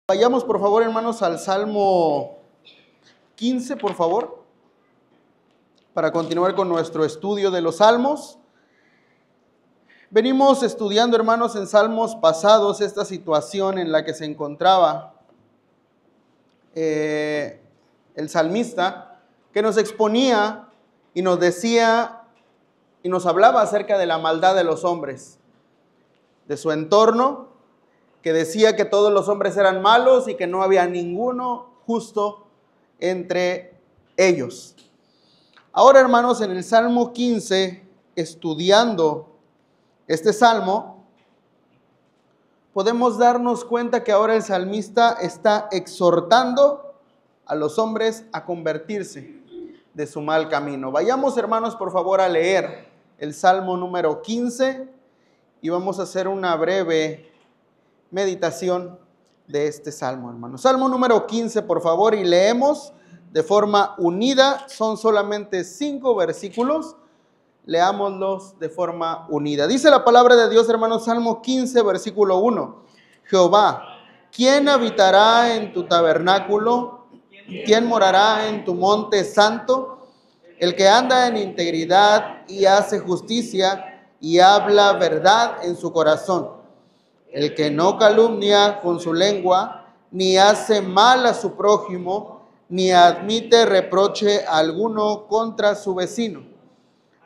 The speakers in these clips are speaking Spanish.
Vayamos por favor, hermanos, al Salmo 15, por favor, para continuar con nuestro estudio de los Salmos. Venimos estudiando, hermanos, en Salmos pasados esta situación en la que se encontraba el salmista, que nos exponía y nos decía y nos hablaba acerca de la maldad de los hombres, de su entorno, que decía que todos los hombres eran malos y que no había ninguno justo entre ellos. Ahora, hermanos, en el Salmo 15, estudiando este salmo, podemos darnos cuenta que ahora el salmista está exhortando a los hombres a convertirse de su mal camino. Vayamos, hermanos, por favor, a leer el Salmo número 15 y vamos a hacer una breve meditación de este salmo, hermanos. Salmo número 15, por favor, y leemos de forma unida. Son solamente 5 versículos. Leámoslos de forma unida. Dice la palabra de Dios, hermanos, Salmo 15, versículo 1. Jehová, ¿quién habitará en tu tabernáculo? ¿Quién morará en tu monte santo? El que anda en integridad y hace justicia y habla verdad en su corazón. El que no calumnia con su lengua, ni hace mal a su prójimo, ni admite reproche alguno contra su vecino.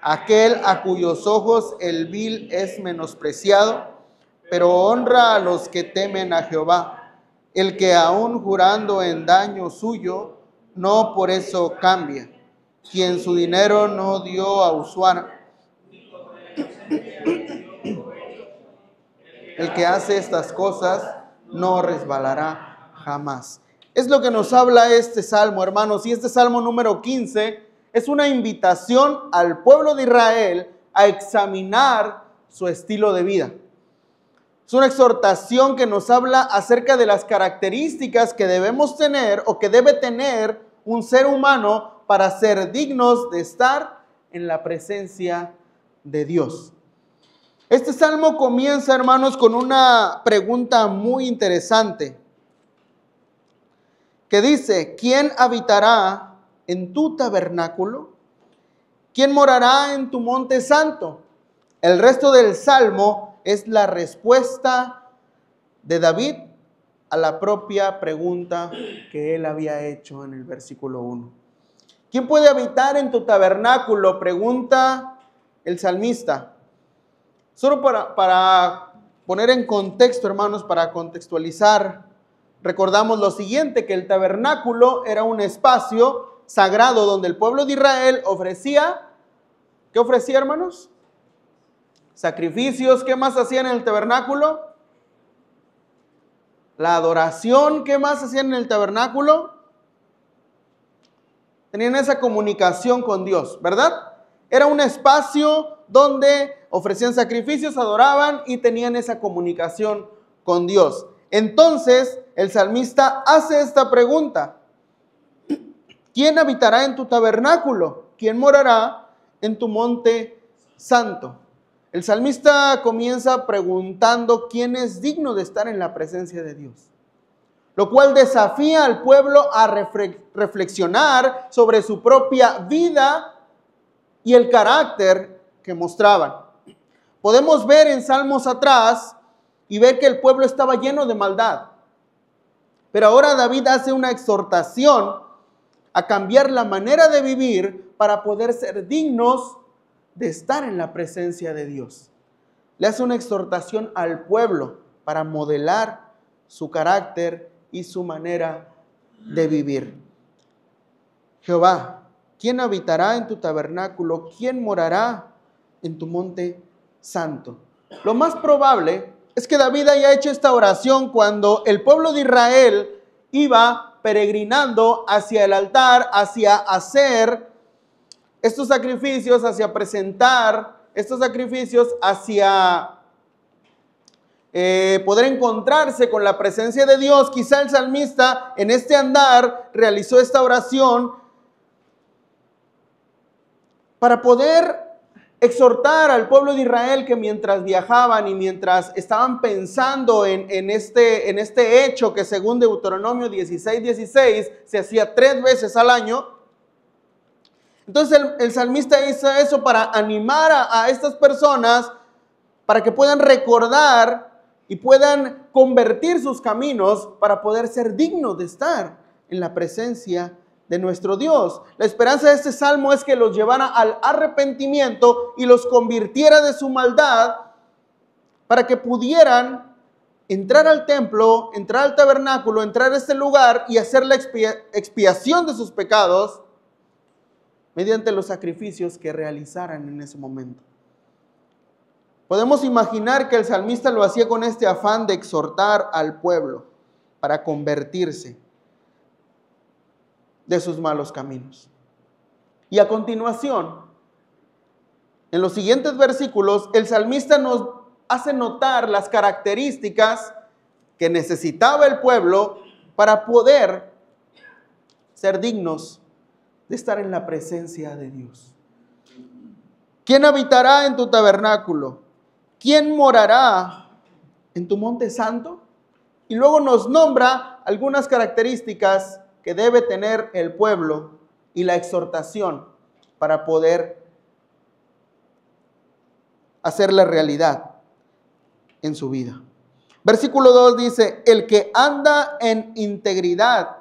Aquel a cuyos ojos el vil es menospreciado, pero honra a los que temen a Jehová. El que aun jurando en daño suyo, no por eso cambia. Quien su dinero no dio a usuario. El que hace estas cosas no resbalará jamás. Es lo que nos habla este salmo, hermanos. Y este salmo número 15 es una invitación al pueblo de Israel a examinar su estilo de vida. Es una exhortación que nos habla acerca de las características que debemos tener o que debe tener un ser humano para ser dignos de estar en la presencia de Dios. Este salmo comienza, hermanos, con una pregunta muy interesante que dice: ¿quién habitará en tu tabernáculo? ¿Quién morará en tu monte santo? El resto del salmo es la respuesta de David a la propia pregunta que él había hecho en el versículo 1. ¿Quién puede habitar en tu tabernáculo?, pregunta el salmista. Solo para poner en contexto, hermanos, para contextualizar, recordamos lo siguiente, que el tabernáculo era un espacio sagrado donde el pueblo de Israel ofrecía, ¿qué ofrecía, hermanos? Sacrificios. ¿Qué más hacían en el tabernáculo? La adoración. ¿Qué más hacían en el tabernáculo? Tenían esa comunicación con Dios, ¿verdad? Era un espacio donde ofrecían sacrificios, adoraban y tenían esa comunicación con Dios. Entonces, el salmista hace esta pregunta: ¿quién habitará en tu tabernáculo? ¿Quién morará en tu monte santo? El salmista comienza preguntando quién es digno de estar en la presencia de Dios, lo cual desafía al pueblo a reflexionar sobre su propia vida y el carácter que mostraban. Podemos ver en salmos atrás y ver que el pueblo estaba lleno de maldad. Pero ahora David hace una exhortación a cambiar la manera de vivir para poder ser dignos de estar en la presencia de Dios. Le hace una exhortación al pueblo para modelar su carácter y su manera de vivir. Jehová, ¿quién habitará en tu tabernáculo? ¿Quién morará en tu monte santo? Lo más probable es que David haya hecho esta oración cuando el pueblo de Israel iba peregrinando hacia el altar, hacia hacer estos sacrificios, hacia presentar estos sacrificios, hacia poder encontrarse con la presencia de Dios. Quizá el salmista en este andar realizó esta oración para poder exhortar al pueblo de Israel que mientras viajaban y mientras estaban pensando en este hecho que según Deuteronomio 16:16 se hacía 3 veces al año. Entonces el salmista hizo eso para animar a estas personas para que puedan recordar y puedan convertir sus caminos para poder ser dignos de estar en la presencia de nuestro Dios. La esperanza de este salmo es que los llevara al arrepentimiento y los convirtiera de su maldad para que pudieran entrar al templo, entrar al tabernáculo, entrar a este lugar y hacer la expiación de sus pecados mediante los sacrificios que realizaran en ese momento. Podemos imaginar que el salmista lo hacía con este afán de exhortar al pueblo para convertirse de sus malos caminos. Y a continuación, en los siguientes versículos, el salmista nos hace notar las características que necesitaba el pueblo para poder ser dignos de estar en la presencia de Dios. ¿Quién habitará en tu tabernáculo? ¿Quién morará en tu monte santo? Y luego nos nombra algunas características que debe tener el pueblo y la exhortación para poder hacerla realidad en su vida. Versículo 2 dice, el que anda en integridad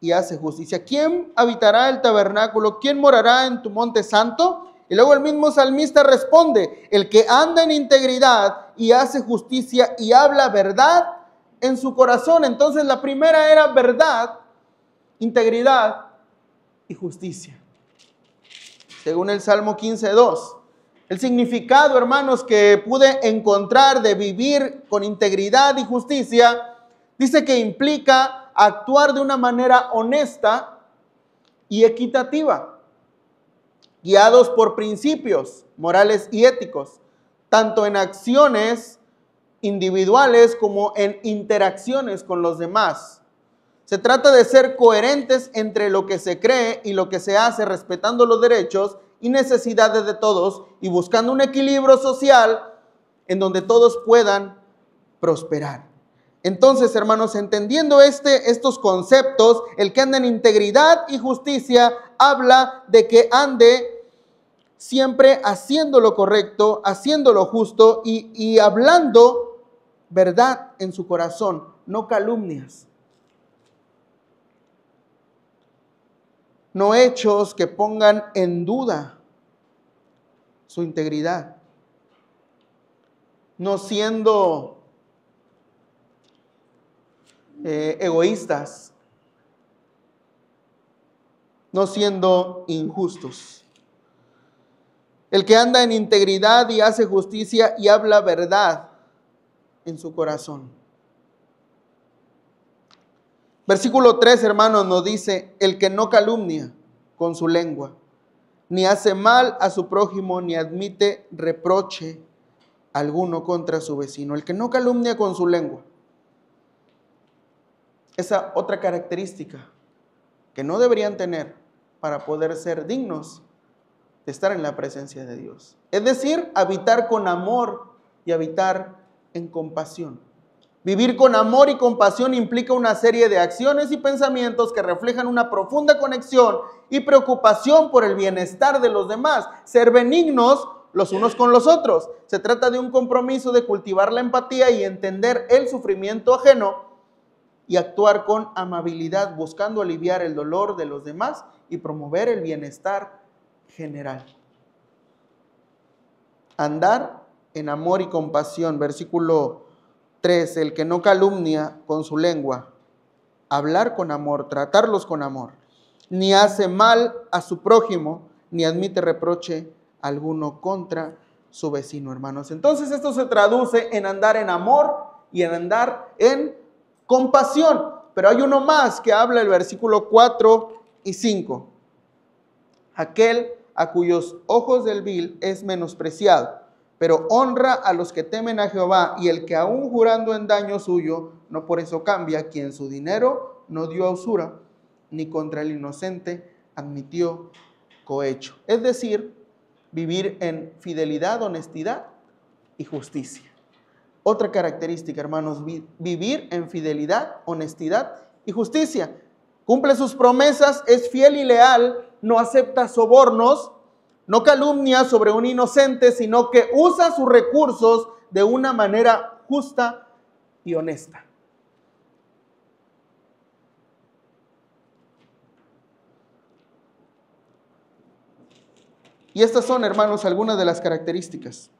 y hace justicia. ¿Quién habitará el tabernáculo? ¿Quién morará en tu monte santo? Y luego el mismo salmista responde, el que anda en integridad y hace justicia y habla verdad en su corazón. Entonces la primera era verdad, integridad y justicia. Según el Salmo 15:2. El significado, hermanos, que pude encontrar de vivir con integridad y justicia, dice que implica actuar de una manera honesta y equitativa, guiados por principios morales y éticos, tanto en acciones individuales como en interacciones con los demás. Se trata de ser coherentes entre lo que se cree y lo que se hace, respetando los derechos y necesidades de todos y buscando un equilibrio social en donde todos puedan prosperar. Entonces, hermanos, entendiendo estos conceptos, el que anda en integridad y justicia habla de que ande siempre haciendo lo correcto, haciendo lo justo y hablando verdad en su corazón, no calumnias. No hechos que pongan en duda su integridad. No siendo egoístas. No siendo injustos. El que anda en integridad y hace justicia y habla verdad en su corazón. Versículo 3, hermanos, nos dice, el que no calumnia con su lengua, ni hace mal a su prójimo, ni admite reproche alguno contra su vecino. El que no calumnia con su lengua. Esa otra característica que no deberían tener para poder ser dignos de estar en la presencia de Dios. Es decir, habitar con amor y habitar en compasión. Vivir con amor y compasión implica una serie de acciones y pensamientos que reflejan una profunda conexión y preocupación por el bienestar de los demás. Ser benignos los unos con los otros. Se trata de un compromiso de cultivar la empatía y entender el sufrimiento ajeno y actuar con amabilidad, buscando aliviar el dolor de los demás y promover el bienestar general. Andar en amor y compasión. Versículo 3, el que no calumnia con su lengua, hablar con amor, tratarlos con amor, ni hace mal a su prójimo, ni admite reproche alguno contra su vecino, hermanos. Entonces esto se traduce en andar en amor y en andar en compasión. Pero hay uno más que habla el versículo 4 y 5. Aquel a cuyos ojos del vil es menospreciado, pero honra a los que temen a Jehová, y el que aún jurando en daño suyo, no por eso cambia, quien su dinero no dio a usura, ni contra el inocente admitió cohecho. Es decir, vivir en fidelidad, honestidad y justicia. Otra característica, hermanos, vivir en fidelidad, honestidad y justicia. Cumple sus promesas, es fiel y leal, no acepta sobornos, no calumnia sobre un inocente, sino que usa sus recursos de una manera justa y honesta. Y estas son, hermanos, algunas de las características.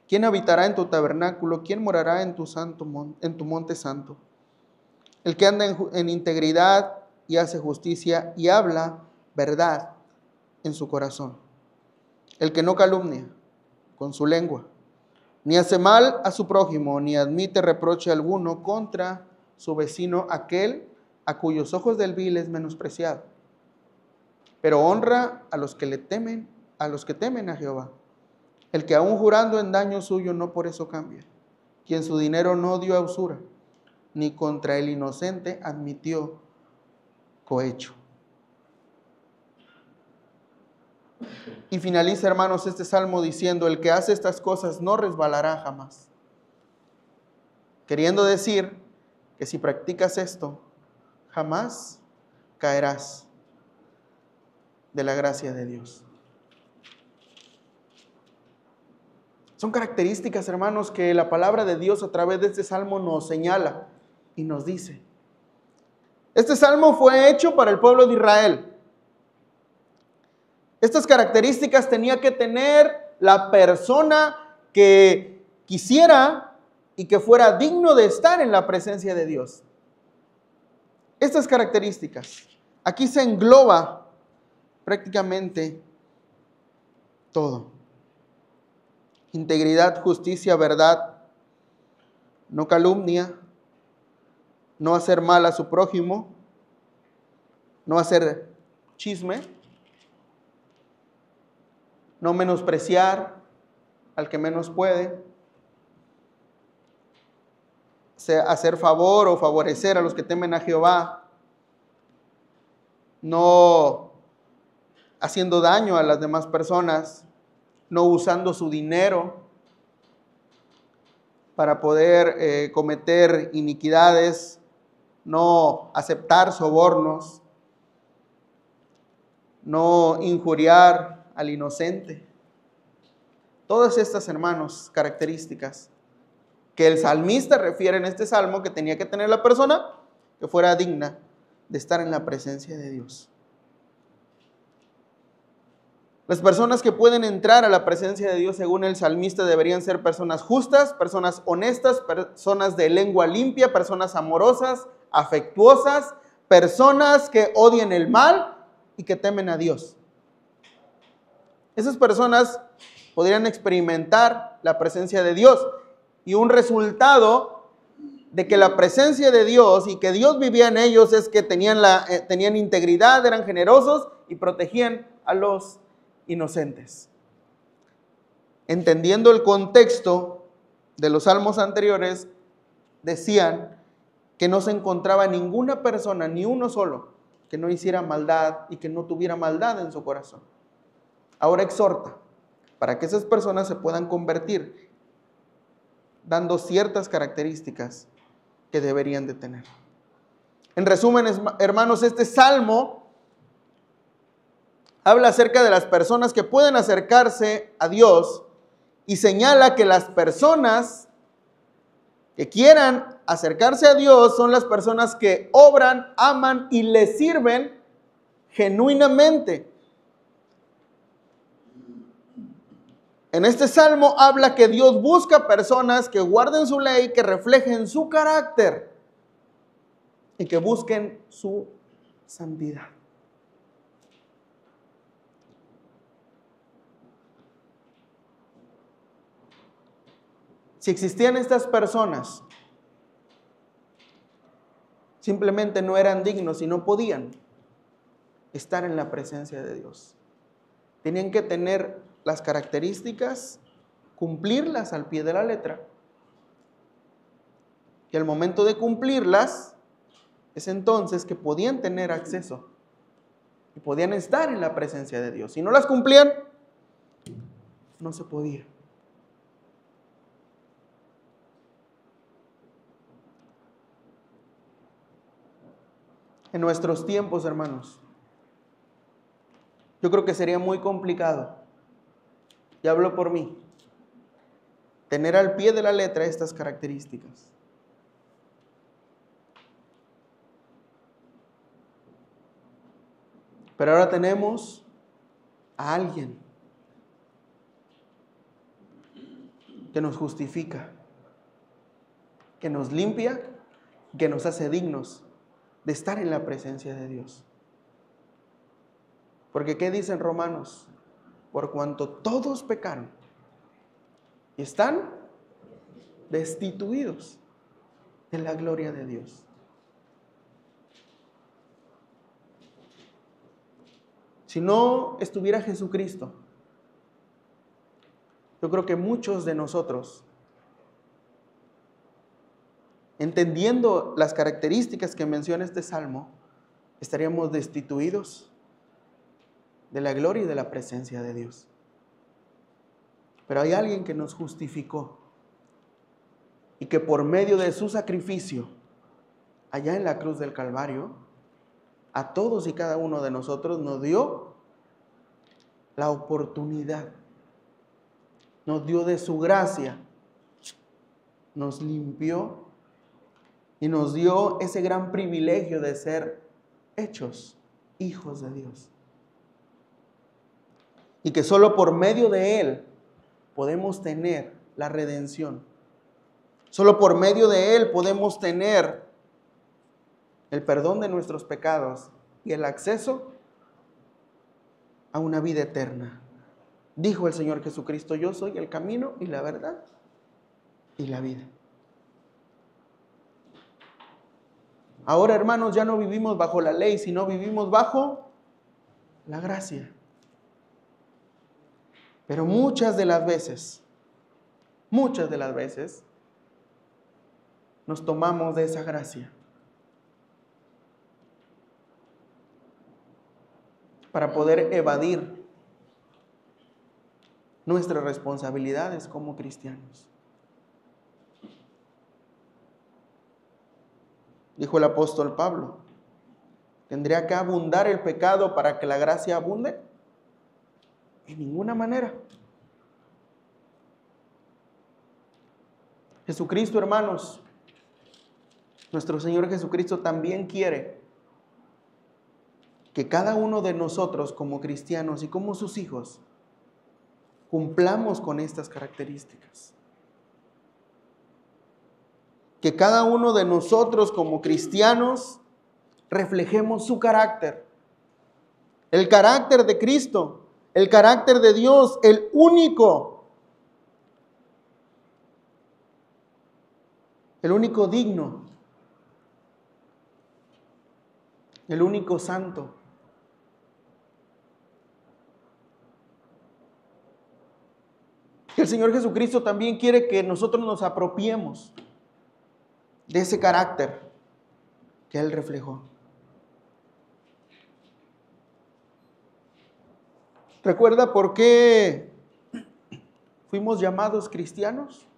¿Quién habitará en tu tabernáculo? ¿Quién morará en tu monte santo? El que anda en integridad y hace justicia y habla verdad en su corazón. El que no calumnia con su lengua, ni hace mal a su prójimo, ni admite reproche alguno contra su vecino, aquel a cuyos ojos del vil es menospreciado, pero honra a los que le temen, a los que temen a Jehová. El que aún jurando en daño suyo no por eso cambia, quien su dinero no dio a usura, ni contra el inocente admitió cohecho. Y finaliza, hermanos, este salmo diciendo: el que hace estas cosas no resbalará jamás. Queriendo decir que si practicas esto, jamás caerás de la gracia de Dios. Son características, hermanos, que la palabra de Dios a través de este salmo nos señala y nos dice. Este salmo fue hecho para el pueblo de Israel. Estas características tenía que tener la persona que quisiera y que fuera digno de estar en la presencia de Dios. Estas características, aquí se engloba prácticamente todo. Integridad, justicia, verdad, no calumnia, no hacer mal a su prójimo, no hacer chisme, no menospreciar al que menos puede, hacer favor o favorecer a los que temen a Jehová, no haciendo daño a las demás personas, no usando su dinero para poder cometer iniquidades, no aceptar sobornos, no injuriar al inocente. Todas estas, hermanos, características que el salmista refiere en este salmo que tenía que tener la persona que fuera digna de estar en la presencia de Dios. Las personas que pueden entrar a la presencia de Dios según el salmista deberían ser personas justas, personas honestas, personas de lengua limpia, personas amorosas, afectuosas, personas que odien el mal y que temen a Dios. Esas personas podrían experimentar la presencia de Dios, y un resultado de que la presencia de Dios y que Dios vivía en ellos es que tenían integridad, eran generosos y protegían a los inocentes. Entendiendo el contexto de los salmos anteriores, decían que no se encontraba ninguna persona, ni uno solo, que no hiciera maldad y que no tuviera maldad en su corazón. Ahora exhorta para que esas personas se puedan convertir, dando ciertas características que deberían de tener. En resumen, hermanos, este salmo habla acerca de las personas que pueden acercarse a Dios y señala que las personas que quieran acercarse a Dios son las personas que obran, aman y le sirven genuinamente. En este salmo habla que Dios busca personas que guarden su ley, que reflejen su carácter y que busquen su santidad. Si existían estas personas, simplemente no eran dignos y no podían estar en la presencia de Dios. Tenían que tener las características, cumplirlas al pie de la letra. Y al momento de cumplirlas, es entonces que podían tener acceso y podían estar en la presencia de Dios. Si no las cumplían, no se podía. En nuestros tiempos, hermanos, yo creo que sería muy complicado, y hablo por mí, tener al pie de la letra estas características. Pero ahora tenemos a alguien que nos justifica, que nos limpia, que nos hace dignos de estar en la presencia de Dios. Porque ¿qué dicen Romanos? Por cuanto todos pecaron y están destituidos de la gloria de Dios. Si no estuviera Jesucristo, yo creo que muchos de nosotros, entendiendo las características que menciona este salmo, estaríamos destituidos de la gloria y de la presencia de Dios. Pero hay alguien que nos justificó y que por medio de su sacrificio allá en la cruz del Calvario, a todos y cada uno de nosotros nos dio la oportunidad, nos dio de su gracia, nos limpió y nos dio ese gran privilegio de ser hechos hijos de Dios. Y que solo por medio de Él podemos tener la redención. Solo por medio de Él podemos tener el perdón de nuestros pecados y el acceso a una vida eterna. Dijo el Señor Jesucristo: yo soy el camino y la verdad y la vida. Ahora, hermanos, ya no vivimos bajo la ley, sino vivimos bajo la gracia. Pero muchas de las veces, nos tomamos de esa gracia para poder evadir nuestras responsabilidades como cristianos. Dijo el apóstol Pablo: ¿tendría que abundar el pecado para que la gracia abunde? En ninguna manera. Jesucristo, hermanos, nuestro Señor Jesucristo también quiere que cada uno de nosotros como cristianos y como sus hijos cumplamos con estas características. Que cada uno de nosotros como cristianos reflejemos su carácter, el carácter de Cristo, el carácter de Dios, el único digno, el único santo. El Señor Jesucristo también quiere que nosotros nos apropiemos de ese carácter que Él reflejó. ¿Recuerda por qué fuimos llamados cristianos?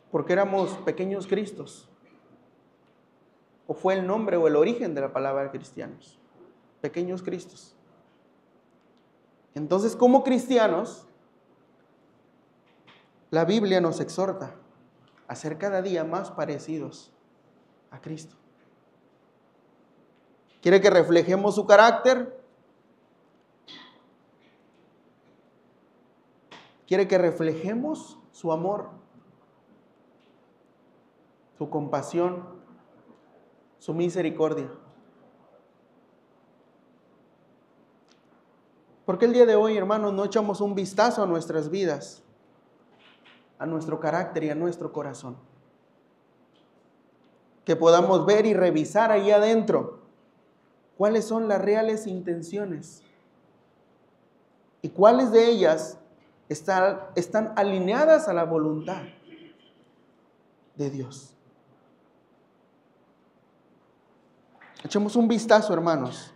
Porque éramos pequeños Cristos. ¿O fue el nombre o el origen de la palabra cristianos? Pequeños Cristos. Entonces, como cristianos, la Biblia nos exhorta a ser cada día más parecidos a Cristo. Quiere que reflejemos su carácter. Quiere que reflejemos su amor, su compasión, su misericordia. Porque el día de hoy, hermanos, no echamos un vistazo a nuestras vidas, a nuestro carácter y a nuestro corazón. Que podamos ver y revisar ahí adentro cuáles son las reales intenciones y cuáles de ellas están alineadas a la voluntad de Dios. Echemos un vistazo, hermanos,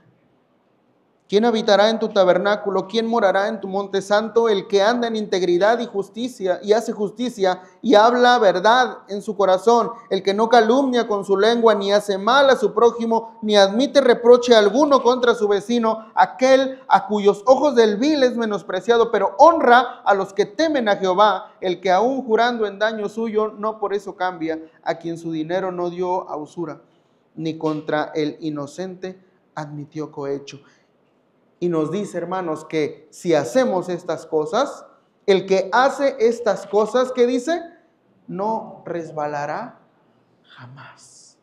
¿Quién habitará en tu tabernáculo? ¿Quién morará en tu monte santo? El que anda en integridad y justicia y hace justicia y habla verdad en su corazón. El que no calumnia con su lengua, ni hace mal a su prójimo, ni admite reproche alguno contra su vecino. Aquel a cuyos ojos del vil es menospreciado, pero honra a los que temen a Jehová. El que aún jurando en daño suyo, no por eso cambia. A quien su dinero no dio a usura, ni contra el inocente admitió cohecho. Y nos dice, hermanos, que si hacemos estas cosas, el que hace estas cosas, ¿qué dice? No resbalará jamás.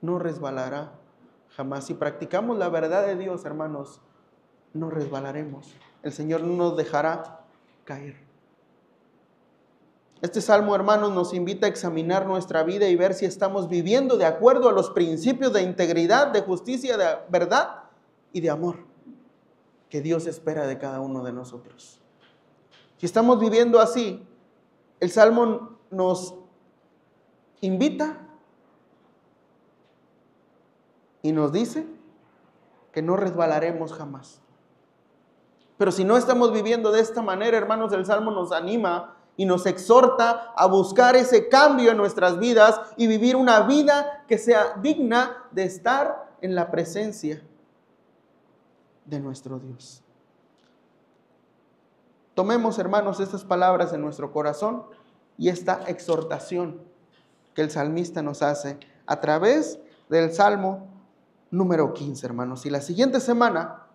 No resbalará jamás. Si practicamos la verdad de Dios, hermanos, no resbalaremos. El Señor no nos dejará caer. Este salmo, hermanos, nos invita a examinar nuestra vida y ver si estamos viviendo de acuerdo a los principios de integridad, de justicia, de verdad y de amor que Dios espera de cada uno de nosotros. Si estamos viviendo así, el Salmo nos invita y nos dice que no resbalaremos jamás. Pero si no estamos viviendo de esta manera, hermanos, el Salmo nos anima y nos exhorta a buscar ese cambio en nuestras vidas y vivir una vida que sea digna de estar en la presencia de nuestro Dios. Tomemos, hermanos, estas palabras en nuestro corazón y esta exhortación que el salmista nos hace a través del Salmo número 15, hermanos. Y la siguiente semana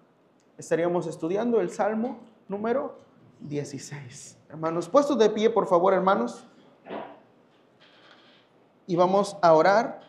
estaríamos estudiando el Salmo número 16. Hermanos, puestos de pie, por favor, hermanos. Y vamos a orar